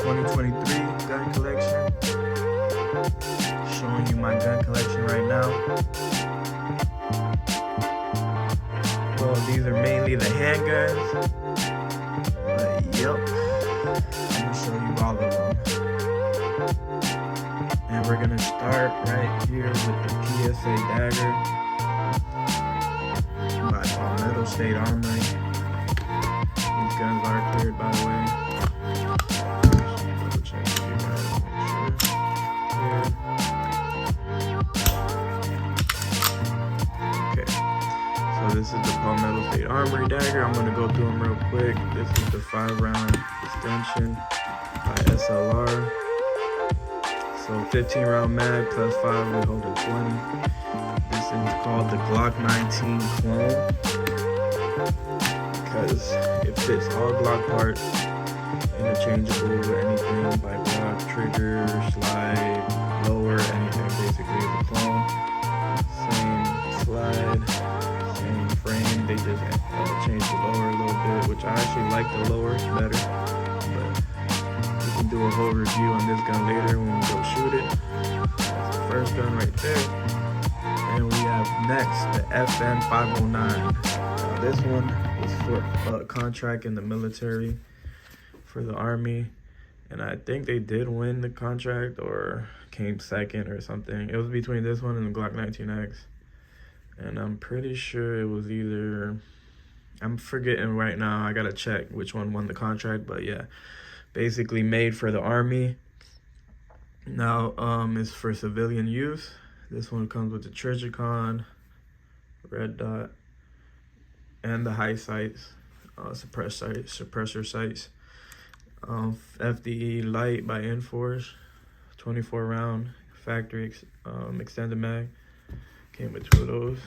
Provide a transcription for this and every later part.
2023 gun collection. Showing you my gun collection right now. Well, these are mainly the handguns, but yep, I'm gonna show you all of them. And we're gonna start right here with the PSA dagger by Palmetto State Armory. These guns are cleared, by the way. Double check for you guys, make sure. Cleared. Okay, so this is the Palmetto State Armory dagger. I'm gonna go through them real quick. This is the 5-round extension by SLR. So 15-round mag plus 5, we hold a 20. This is called the Glock 19 clone because it fits all Glock parts, interchangeable with anything by Glock, trigger, slide, lower, anything basically is a clone. Same slide, same frame. They just changed the lower a little bit, which I actually like the lower better. We can do a whole review on this gun later when we go shoot it. That's the first gun right there. And we have next the FN 509. Now this one is for a contract in the military for the Army. And I think they did win the contract or came second or something. It was between this one and the Glock 19X. And I'm pretty sure it was either, I'm forgetting right now. I gotta check which one won the contract, but yeah. Basically made for the Army. Now it's for civilian use. This one comes with the Trigicon, red dot, and the high sights, suppressor sights. FDE light by Enforce, 24-round factory extended mag. Came with 2 of those.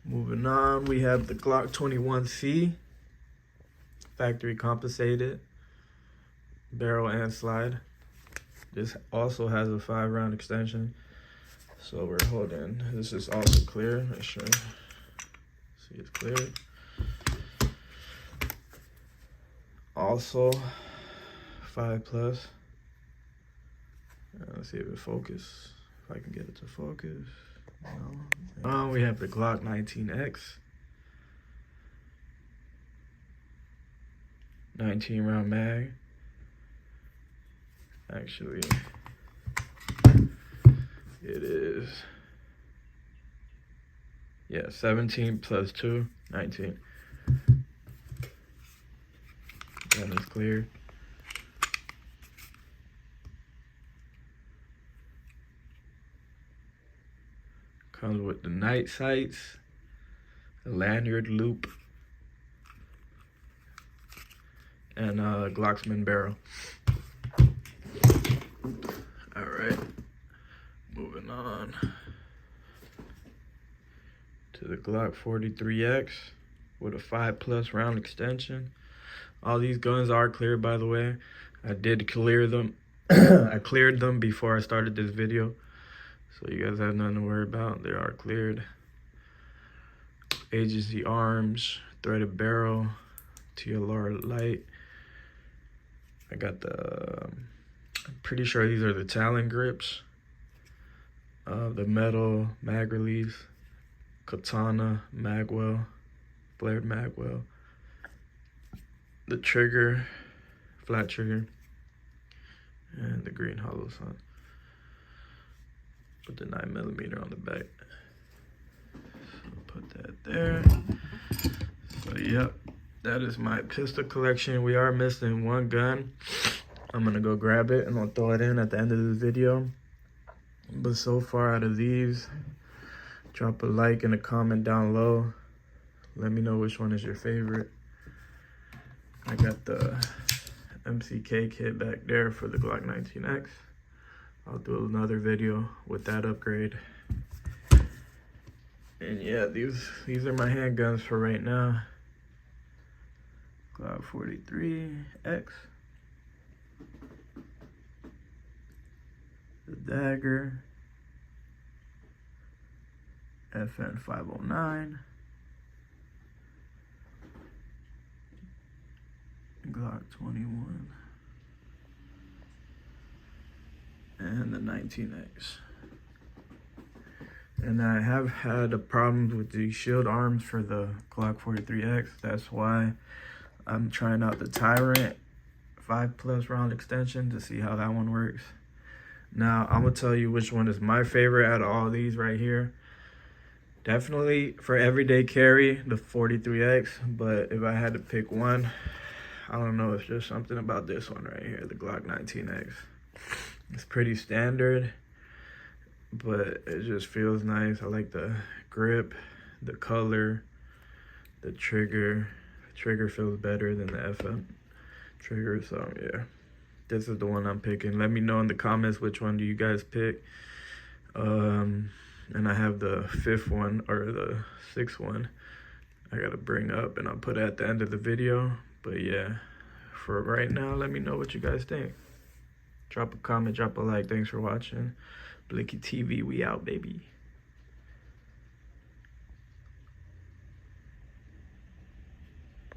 Moving on, we have the Glock 21C, factory compensated, barrel and slide. This also has a 5-round extension. So we're holding, this is also clear. Make sure, see it's cleared. Also 5+. Let's see if it focus. If I can get it to focus. No. We have the Glock 19X. 19-round mag. Actually, it is, yeah, 17 plus 2, 19. That is clear. Comes with the night sights, the lanyard loop, and Glocksman barrel. All right, moving on to the Glock 43X with a 5+ round extension. All these guns are cleared, by the way. I did clear them. I cleared them before I started this video, so you guys have nothing to worry about. They are cleared. Agency arms, threaded barrel, TLR light. I got the, I'm pretty sure these are the Talon grips. The metal mag release, katana magwell, flared magwell. The trigger, flat trigger, and the green hollow sun with the 9mm on the back. So put that there. So yep, that is my pistol collection. We are missing one gun. I'm gonna go grab it and I'll throw it in at the end of this video. But so far out of these, drop a like and a comment down low. Let me know which one is your favorite. I got the MCK kit back there for the Glock 19X. I'll do another video with that upgrade. And yeah, these are my handguns for right now. Glock 43X. The dagger. FN 509. Glock 21. and the 19X. And I have had a problem with the shield arms for the Glock 43X. That's why I'm trying out the Tyrant 5+ round extension to see how that one works. Now, I'm gonna tell you which one is my favorite out of all these right here. Definitely for everyday carry, the 43X, but if I had to pick one, I don't know, it's just something about this one right here, the Glock 19X. It's pretty standard, but it just feels nice. I like the grip, the color, the trigger. The trigger feels better than the FM trigger, so yeah. This is the one I'm picking. Let me know in the comments which one do you guys pick. And I have the 5th one, or the 6th one, I gotta bring up and I'll put it at the end of the video. But yeah, for right now, let me know what you guys think. Drop a comment, drop a like. Thanks for watching. Blicky TV, we out, baby.